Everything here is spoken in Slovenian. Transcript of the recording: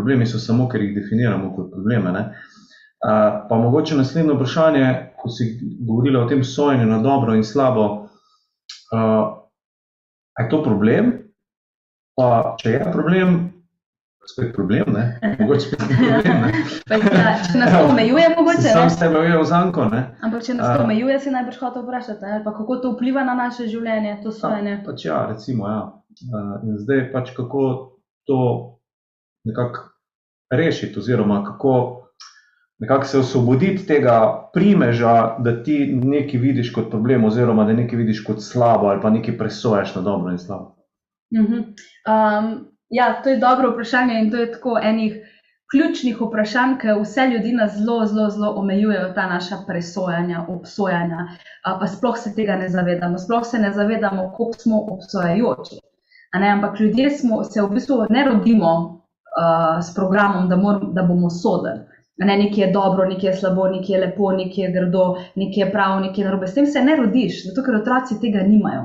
problemi so samo, ker jih definiramo kot probleme. Ne? Pa mogoče naslednje vprašanje, ko si govorila o tem sojenju na dobro in slabo, je to problem? Pa če je problem, spet problem, ne? Mogoče spet problem, ne? Če nas to omejuje, mogoče, ne? Sam s tebe ujel zanko, ne? Ampak če nas to omejuje, si najbrž hotel vprašati, ali pa kako to vpliva na naše življenje, to sojenje? Pač ja, recimo, ja. In zdaj pač kako to nekako rešiti, oziroma kako nekako se osvoboditi tega primeža, da ti nekaj vidiš kot problem, oziroma da nekaj vidiš kot slabo, ali pa nekaj presojaš na dobro in slabo. Ja, to je dobro vprašanje in to je tako enih ključnih vprašanj, ki vse ljudi nas zelo omejujejo, ta naša presojanja, obsojanja, pa sploh se tega ne zavedamo. Sploh se ne zavedamo, koliko smo obsojajoči. Ampak ljudje se v bistvu ne rodimo s programom, da bomo sodili. Nekaj je dobro, nekaj je slabo, nekaj je lepo, nekaj je grdo, nekaj je prav, nekaj je narobe. S tem se ne rodiš, zato ker otroci tega nimajo.